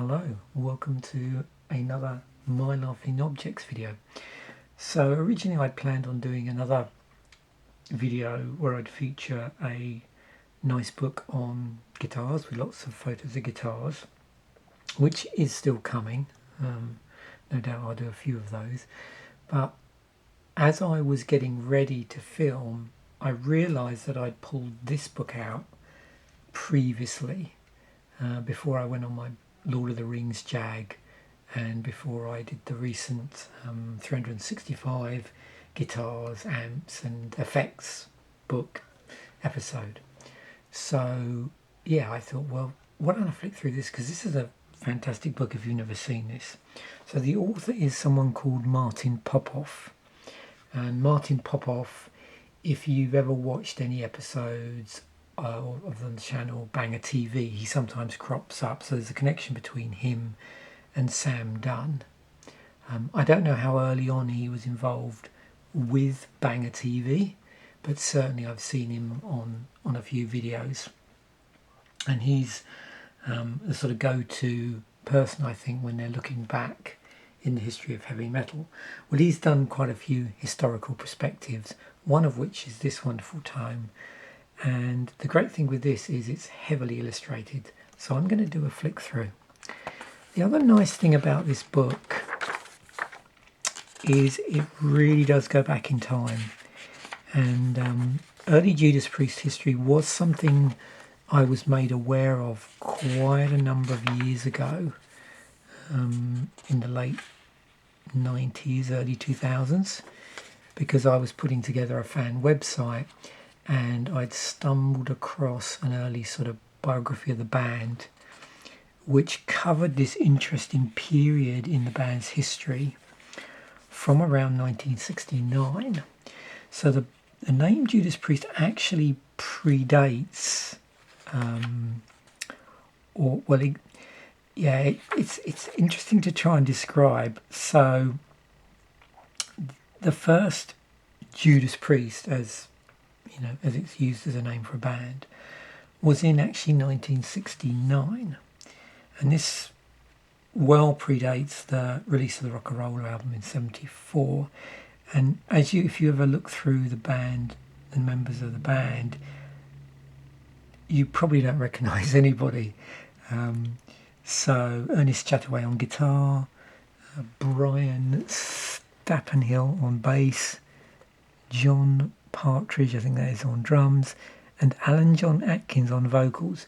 Hello, welcome to another My Laughing Objects video. So originally I'd planned on doing another video where I'd feature a nice book on guitars with lots of photos of guitars, which is still coming. No doubt I'll do a few of those. But as I was getting ready to film, I realised that I'd pulled this book out previously, before I went on my Lord of the Rings jag and before I did the recent 365 guitars, amps and effects book episode. So yeah, I thought, well, why don't I flick through this, because this is a fantastic book if you've never seen this. So the author is someone called Martin Popoff, and Martin Popoff, if you've ever watched any episodes of the channel Banger TV, he sometimes crops up, so there's a connection between him and Sam Dunn. I don't know how early on he was involved with Banger TV, but certainly I've seen him on a few videos, and he's the sort of go-to person, I think, when they're looking back in the history of heavy metal. Well, he's done quite a few historical perspectives, one of which is this wonderful tome. And the great thing with this is it's heavily illustrated, so I'm going to do a flick through. The other nice thing about this book is it really does go back in time, and early Judas Priest history was something I was made aware of quite a number of years ago, in the late 90s, early 2000s, because I was putting together a fan website and I'd stumbled across an early sort of biography of the band which covered this interesting period in the band's history from around 1969. So the name Judas Priest actually predates, it's interesting to try and describe. So the first Judas Priest, as it's used as a name for a band, was in actually 1969, and this well predates the release of the Rock and Roll album in 74. And if you ever look through the band and members of the band, you probably don't recognise anybody. So Ernest Chataway on guitar, Brian Stappenhill on bass, John Partridge, I think that is, on drums, and Alan John Atkins on vocals.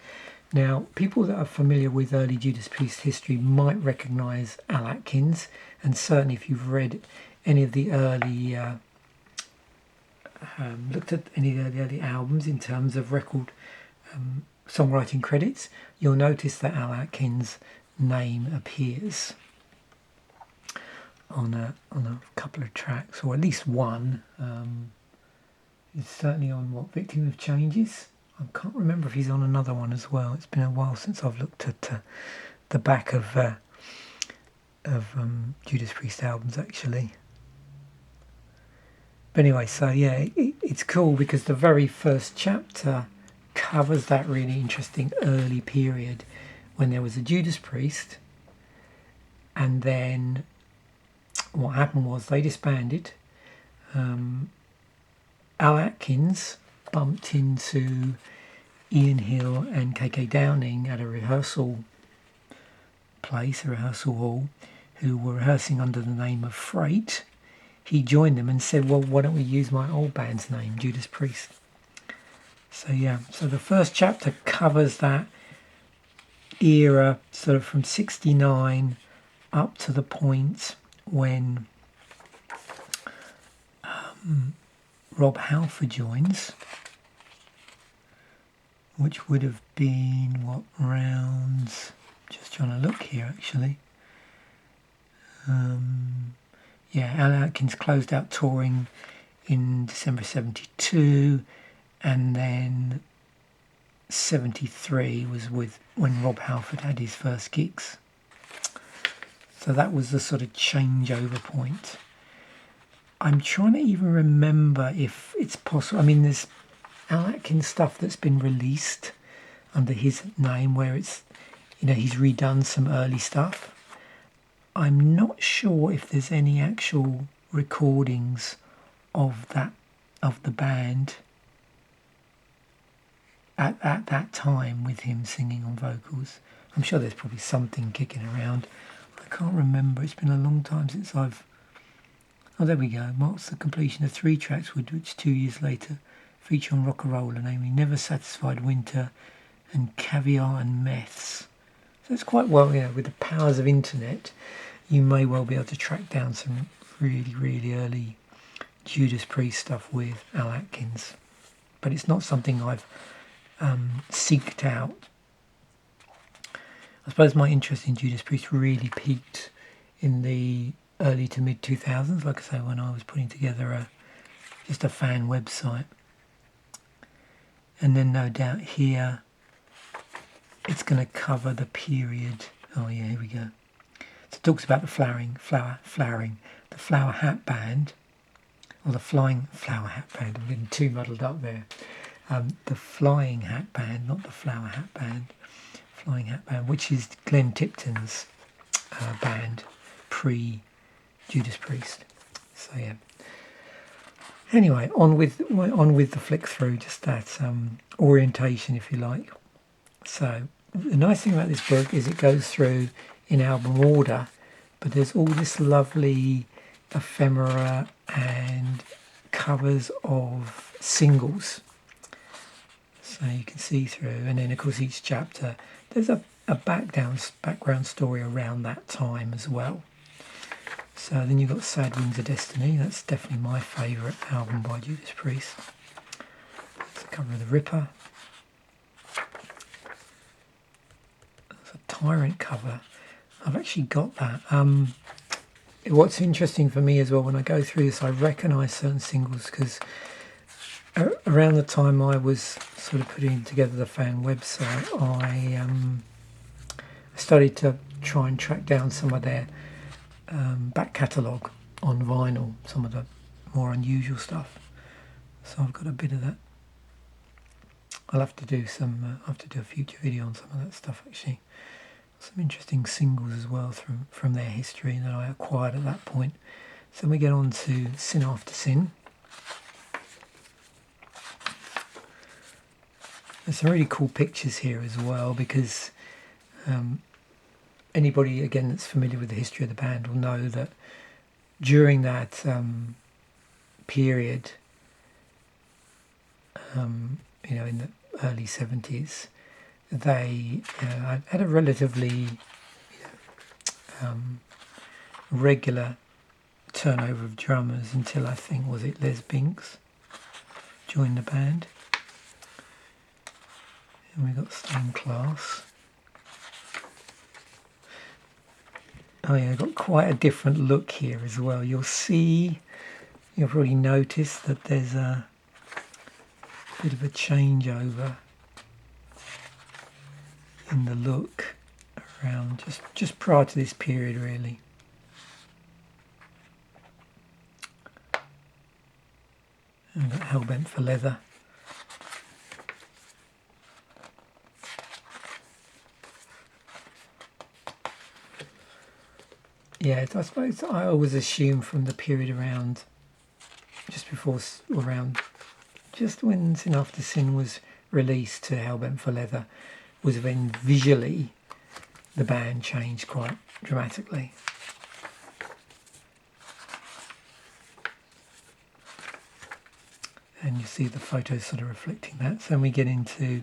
Now, people that are familiar with early Judas Priest history might recognise Al Atkins, and certainly if you've read any of the early, looked at any of the early albums in terms of record songwriting credits, you'll notice that Al Atkins' name appears on a couple of tracks, or at least one. He's certainly on Victim of Changes. I can't remember if he's on another one as well. It's been a while since I've looked at the back of Judas Priest albums, actually. But anyway, so yeah, it's cool because the very first chapter covers that really interesting early period when there was a Judas Priest, and then what happened was they disbanded. Al Atkins bumped into Ian Hill and KK Downing at a rehearsal hall, who were rehearsing under the name of Freight. He joined them and said, well, why don't we use my old band's name, Judas Priest? So yeah, so the first chapter covers that era, sort of from 69 up to the point when Rob Halford joins, which would have been rounds, just trying to look here actually. Al Atkins closed out touring in December 72, and then 73 was when Rob Halford had his first gigs. So that was the sort of changeover point. I'm trying to even remember if it's possible. I mean, there's Al Atkins stuff that's been released under his name where it's he's redone some early stuff. I'm not sure if there's any actual recordings of the band at that time with him singing on vocals. I'm sure there's probably something kicking around. I can't remember. It's been a long time since I've... Oh, there we go. Marks the completion of 3 tracks which 2 years later feature on Rock and Roll, namely Never Satisfied Winter and Caviar and Meths. So it's quite well, with the powers of internet, you may well be able to track down some really, really early Judas Priest stuff with Al Atkins. But it's not something I've seeked out. I suppose my interest in Judas Priest really peaked in the early to mid 2000s, like I say, when I was putting together just a fan website. And then no doubt here it's going to cover the period. Oh yeah, here we go. So it talks about the flowering, the Flower Hat Band, or the Flying Flower Hat Band. I'm getting too muddled up there. The Flying Hat Band, not the Flower Hat Band. Flying Hat Band, which is Glenn Tipton's band pre-Judas Priest. So yeah. Anyway, on with the flick through, just that orientation, if you like. So the nice thing about this book is it goes through in album order, but there's all this lovely ephemera and covers of singles, so you can see through. And then of course each chapter there's a background story around that time as well. So then you've got Sad Wings of Destiny. That's definitely my favourite album by Judas Priest. That's the cover of the Ripper. That's a Tyrant cover. I've actually got that. What's interesting for me as well, when I go through this, I recognise certain singles because around the time I was sort of putting together the fan website, I started to try and track down some of their back catalogue on vinyl, some of the more unusual stuff. So I've got a bit of that. I'll have to do a future video on some of that stuff actually. Some interesting singles as well from their history that I acquired at that point. So we get on to Sin After Sin. There's some really cool pictures here as well, because anybody again that's familiar with the history of the band will know that during that period, in the early 70s, they had a relatively regular turnover of drummers until I think, was it Les Binks joined the band. And we got Stone Class. Oh yeah, got quite a different look here as well. You'll probably notice that there's a bit of a changeover in the look around just prior to this period, really. And got Hellbent for Leather. Yeah, I suppose I always assume from the period around just when Sin After Sin was released to Hellbent for Leather, was when visually the band changed quite dramatically. And you see the photos sort of reflecting that. So then we get into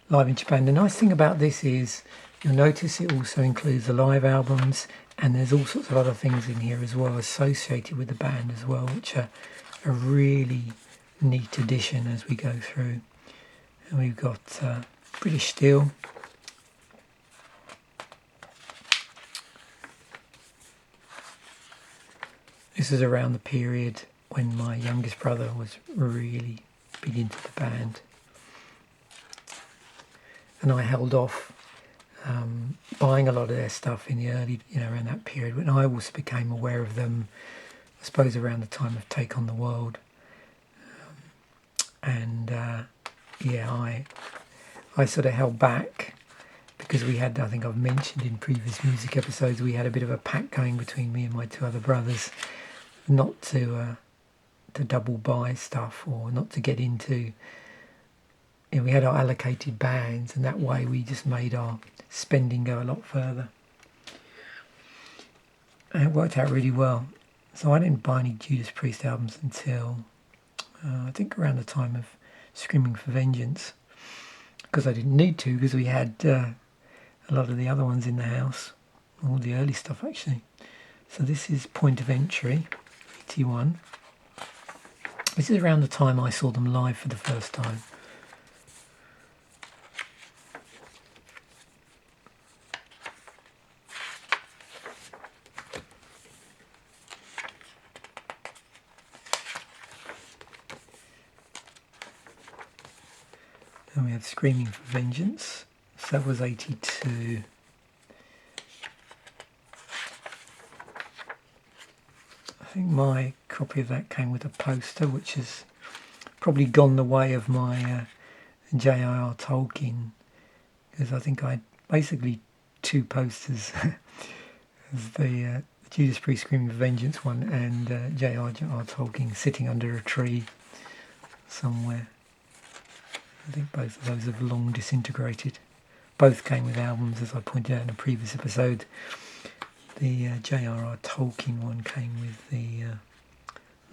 Live in Japan. The nice thing about this is you'll notice it also includes the live albums, and there's all sorts of other things in here as well associated with the band as well, which are a really neat addition as we go through. And we've got British Steel. This is around the period when my youngest brother was really big into the band, and I held off buying a lot of their stuff in the early, around that period when I also became aware of them, I suppose around the time of Take on the World. I sort of held back because we had, I think I've mentioned in previous music episodes, we had a bit of a pact going between me and my two other brothers not to double buy stuff, or not to get into, we had our allocated bands, and that way we just made our spending go a lot further. And it worked out really well. So I didn't buy any Judas Priest albums until I think around the time of Screaming for Vengeance, because I didn't need to, because we had a lot of the other ones in the house, all the early stuff actually. So this is Point of Entry, 81. This is around the time I saw them live for the first time. And we had Screaming for Vengeance, so that was 82. I think my copy of that came with a poster, which has probably gone the way of my J.R.R. Tolkien, because I think I had basically two posters, the Judas Priest Screaming for Vengeance one, and J.R.R. Tolkien sitting under a tree somewhere. I think both of those have long disintegrated. Both came with albums, as I pointed out in a previous episode. The J.R.R. Tolkien one came with the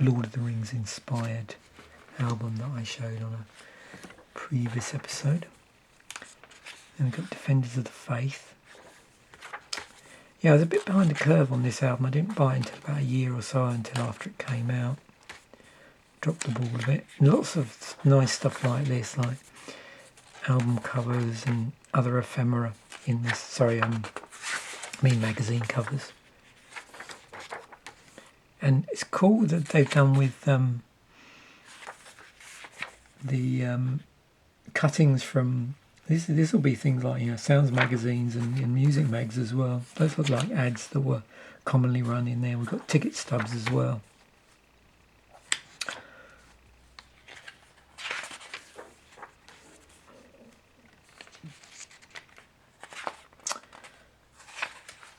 Lord of the Rings inspired album that I showed on a previous episode. And we've got Defenders of the Faith. Yeah, I was a bit behind the curve on this album. I didn't buy it until about a year or so, until after it came out. Dropped the ball a bit. And lots of nice stuff like this, like album covers and other ephemera in this. Magazine covers. And it's cool that they've done with the cuttings from this will be things like sounds magazines and music mags as well. Those look like ads that were commonly run in there. We've got ticket stubs as well.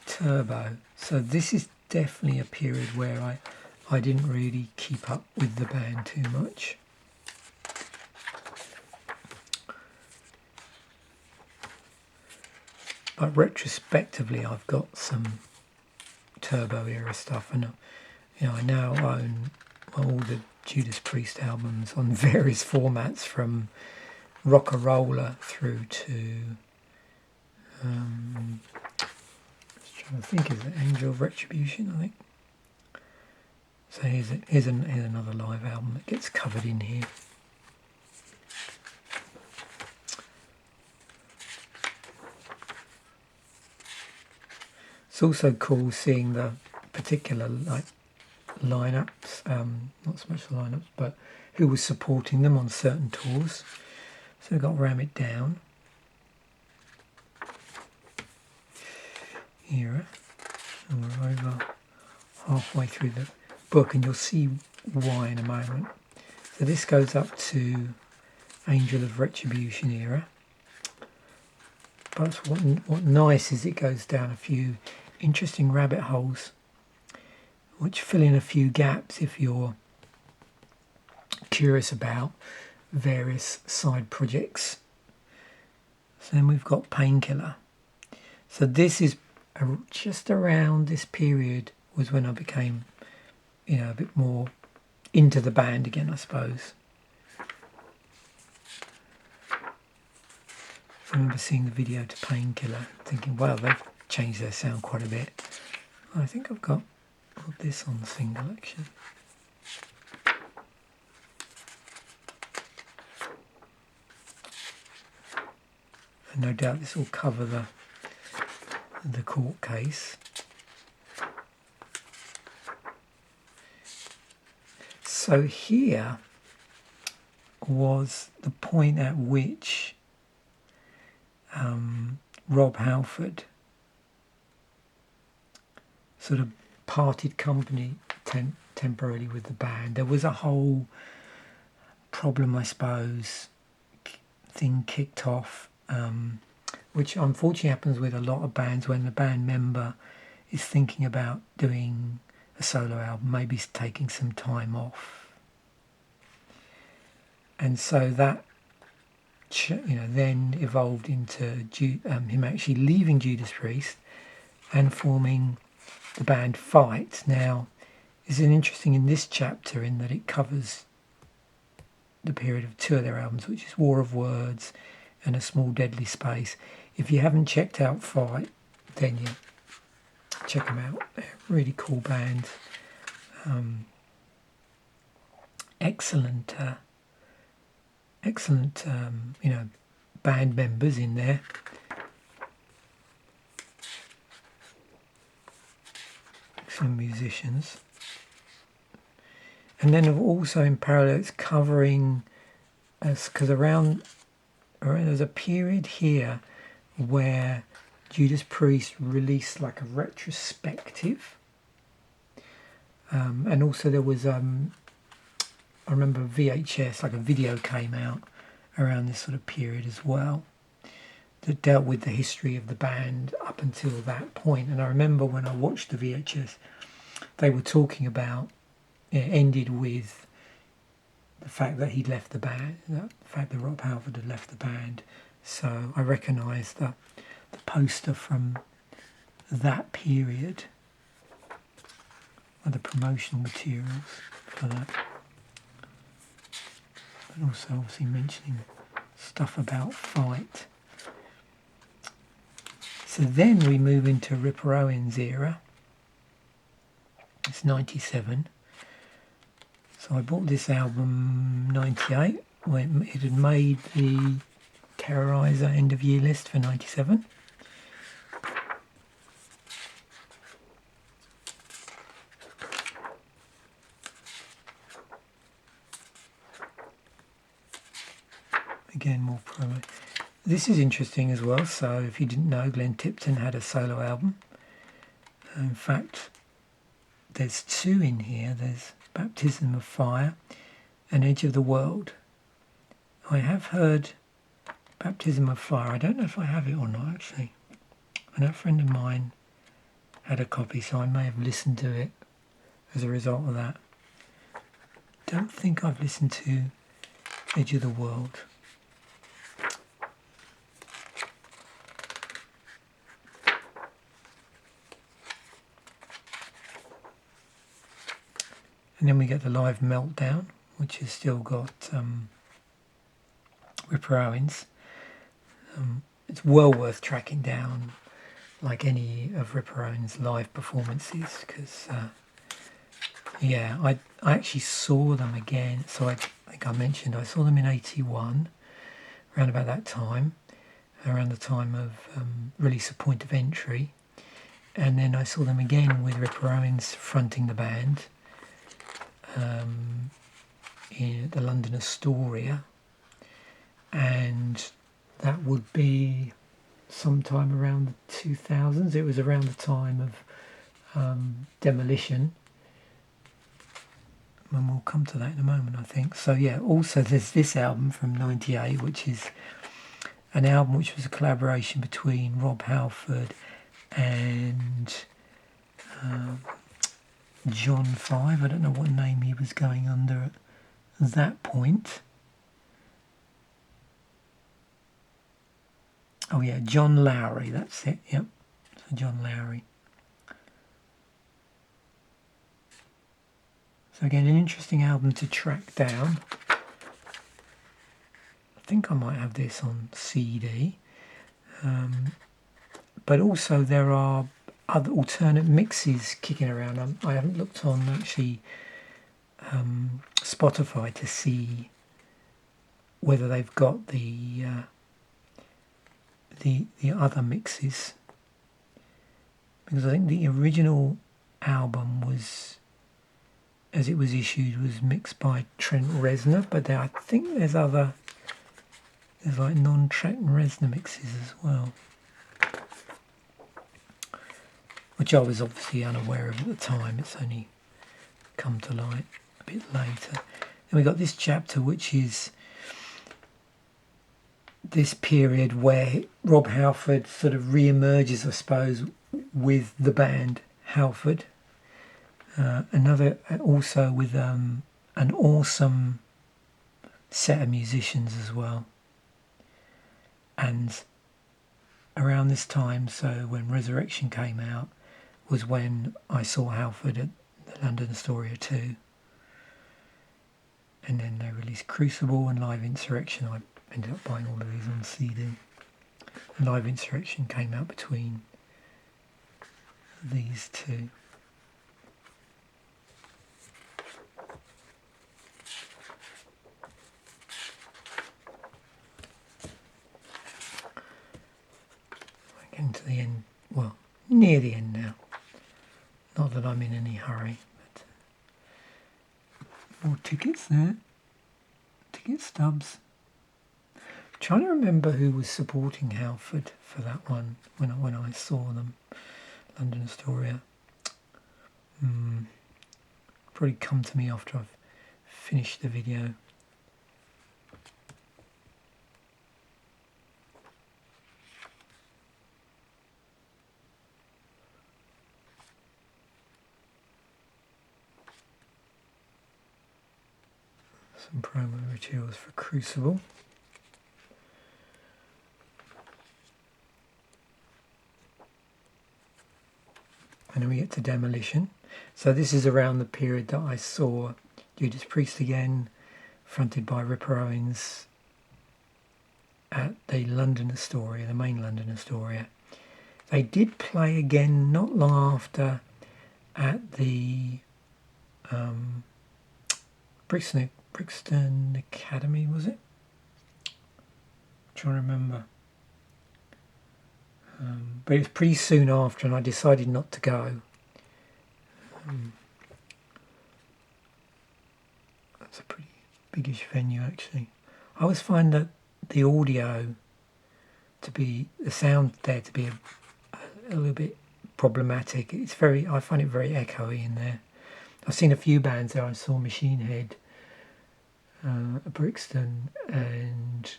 Turbo. So this is definitely a period where I didn't really keep up with the band too much. But retrospectively, I've got some Turbo era stuff, and I now own all the Judas Priest albums on various formats, from Rock-a-Roller through to I think is it Angel of Retribution, I think. So here's another live album that gets covered in here. It's also cool seeing the particular lineups, not so much the lineups, but who was supporting them on certain tours. So we've got Ram It Down era, and we're over halfway through the book, and you'll see why in a moment. So this goes up to Angel of Retribution era. But what nice is it goes down a few interesting rabbit holes which fill in a few gaps if you're curious about various side projects. So then we've got Painkiller. So this is just around this period was when I became, a bit more into the band again, I suppose. I remember seeing the video to Painkiller, thinking, wow, they've changed their sound quite a bit. I think I've got this on the single, actually. And no doubt this will cover the court case. So here was the point at which Rob Halford sort of parted company temporarily with the band. There was a whole problem, I suppose, thing kicked off which unfortunately happens with a lot of bands when the band member is thinking about doing a solo album, maybe taking some time off. And so that then evolved into him actually leaving Judas Priest and forming the band Fight. Now, it's interesting in this chapter in that it covers the period of two of their albums, which is War of Words and A Small Deadly Space. If you haven't checked out Fight, then you check them out. They're a really cool band. Excellent band members in there. Excellent musicians. And then also in parallel, it's covering us, because there's a period here where Judas Priest released like a retrospective. And also there was, I remember VHS, like a video came out around this sort of period as well, that dealt with the history of the band up until that point. And I remember when I watched the VHS, they were talking about, it ended with the fact that he'd left the band, the fact that Rob Halford had left the band. So I recognised the poster from that period, or the promotional materials for that. But also obviously mentioning stuff about Fight. So then we move into Ripper Owens' era. It's 97. So I bought this album 98 when it had made the Terrorizer end of year list for 97. Again, more promo. This is interesting as well. So if you didn't know, Glenn Tipton had a solo album. In fact, there's two in here. There's Baptism of Fire and Edge of the World. I have heard Baptism of Fire. I don't know if I have it or not, actually. I know a friend of mine had a copy, so I may have listened to it as a result of that. Don't think I've listened to Edge of the World. And then we get the Live Meltdown, which has still got Ripper Owens. It's well worth tracking down, like any of Ripper Owens' live performances, because I actually saw them again. So I think I mentioned I saw them in 81, around about that time, around the time of release of Point of Entry, and then I saw them again with Ripper Owens fronting the band. In the London Astoria, and that would be sometime around the 2000s. It was around the time of Demolition, and we'll come to that in a moment, I think. So yeah, also there's this album from 98, which is an album which was a collaboration between Rob Halford and John 5. I don't know what name he was going under at that point. Oh yeah, John Lowry, that's it, yep. So John Lowry. So again, an interesting album to track down. I think I might have this on CD. But also there are other alternate mixes kicking around. I haven't looked on actually Spotify to see whether they've got the other mixes, because I think the original album was, as it was issued, was mixed by Trent Reznor, but I think there's like non-Trent Reznor mixes as well, which I was obviously unaware of at the time. It's only come to light a bit later. Then we got this chapter, which is this period where Rob Halford sort of re-emerges, I suppose, with the band Halford. Another also with an awesome set of musicians as well. And around this time, so when Resurrection came out, was when I saw Halford at the London Astoria 2. And then they released Crucible and Live Insurrection. I ended up buying all of these on CD. And Live Insurrection came out between these two. Getting to the end, well, near the end now. Not that I'm in any hurry, but more tickets there. Ticket stubs. I'm trying to remember who was supporting Halford for that one when I saw them. London Astoria. Probably come to me after I've finished the video. Some promo materials for Crucible. And then we get to Demolition. So this is around the period that I saw Judas Priest again, fronted by Ripper Owens at the London Astoria, the main London Astoria. They did play again not long after at the Brixton Academy, was it? I'm trying to remember. But it was pretty soon after, and I decided not to go. That's a pretty biggish venue, actually. I always find that the audio the sound there to be a little bit problematic. I find it very echoey in there. I've seen a few bands there. I saw Machine Head, Brixton, and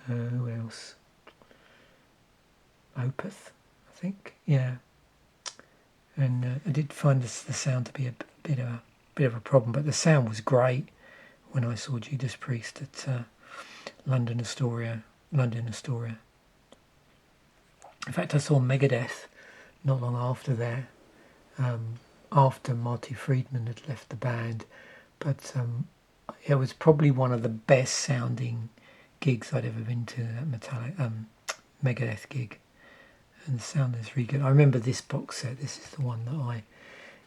who else? Opeth, I think. Yeah. And I did find the sound to be a bit of a problem, but the sound was great when I saw Judas Priest at London Astoria. In fact, I saw Megadeth not long after that, after Marty Friedman had left the band, but it was probably one of the best sounding gigs I'd ever been to, that Megadeth gig. And the sound is really good. I remember this box set. This is the one that I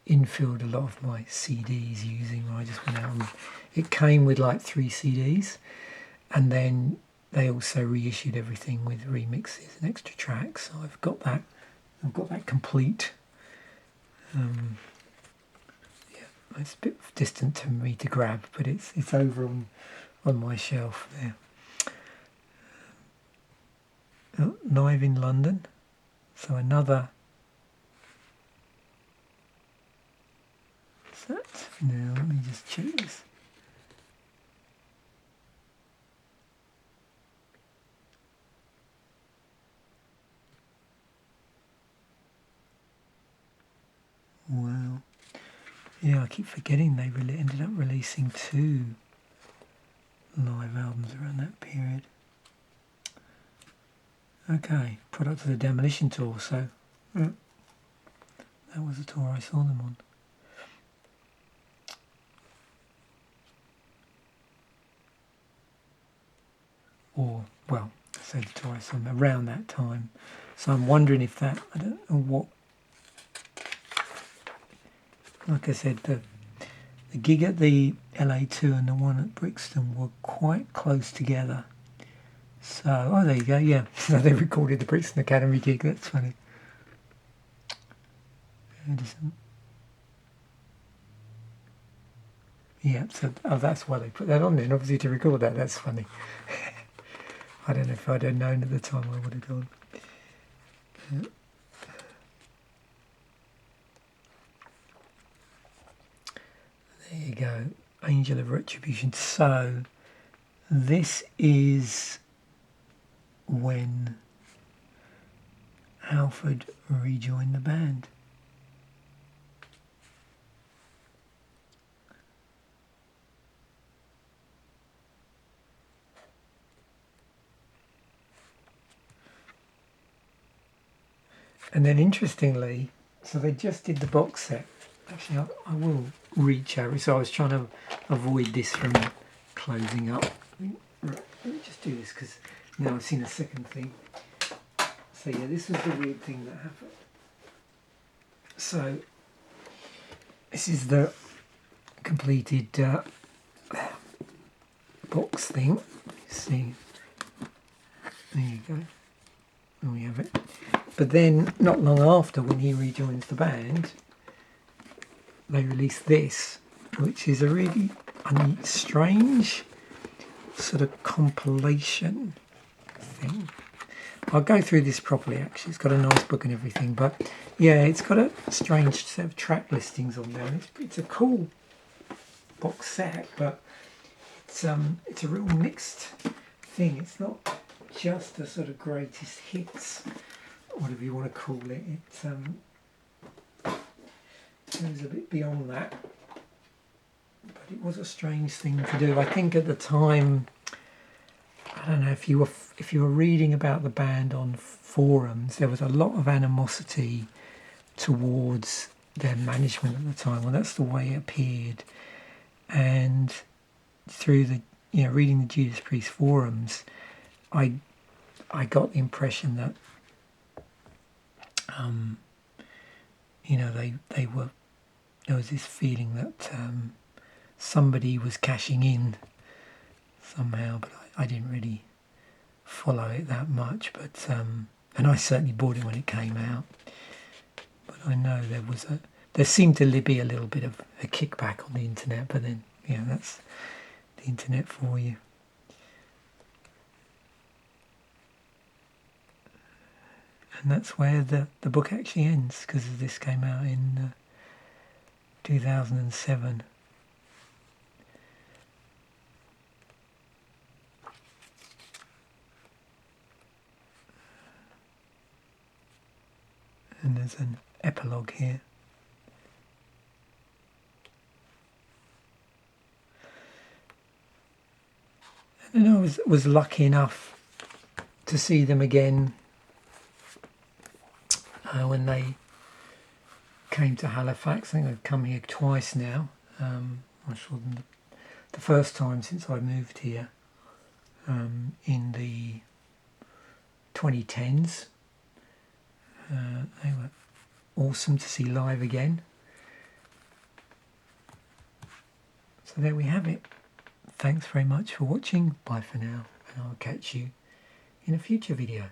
infilled a lot of my CDs using. I just went out and it came with like 3 CDs, and then they also reissued everything with remixes and extra tracks. So I've got that complete. It's a bit distant to me to grab, but it's over on my shelf there. Live in London. So another. What's that? Now let me just check this. Wow. Yeah, I keep forgetting they ended up releasing 2 live albums around that period. Okay, product of the Demolition tour, so that was the tour I saw them on. Or, well, I say the tour I saw them around that time. So I'm wondering if that, I don't know what, like I said, the gig at the LA2 and the one at Brixton were quite close together. So, oh, there you go, yeah. So they recorded the Brixton Academy gig, that's funny. Yeah, so that's why they put that on there, obviously to record that, that's funny. I don't know if I'd have known at the time I would have gone. There you go, Angel of Retribution. So, this is when Alfred rejoined the band. And then interestingly, so they just did the box set. Actually, I will reach out. So I was trying to avoid this from closing up. Right, let me just do this because now I've seen a second thing. So yeah, this was the weird thing that happened. So this is the completed box thing. See, there you go. There we have it. But then, not long after, when he rejoins the band, they released this, which is a really strange sort of compilation thing. I'll go through this properly, actually. It's got a nice book and everything, but yeah, it's got a strange set of track listings on there. It's a cool box set, but it's a real mixed thing. It's not just a sort of greatest hits, whatever you want to call it. It was a bit beyond that, but it was a strange thing to do. I think at the time, I don't know if you were reading about the band on forums, there was a lot of animosity towards their management at the time. Well, that's the way it appeared, and through the reading the Judas Priest forums, I got the impression that they were, there was this feeling that somebody was cashing in somehow, but I didn't really follow it that much. But and I certainly bought it when it came out. But I know there seemed to be a little bit of a kickback on the internet. But then that's the internet for you. And that's where the book actually ends, because this came out in 2007. And there's an epilogue here. And then I was lucky enough to see them again when they came to Halifax. I think they've come here twice now. I saw them the first time since I moved here in the 2010s. They were awesome to see live again. So there we have it. Thanks very much for watching. Bye for now, and I'll catch you in a future video.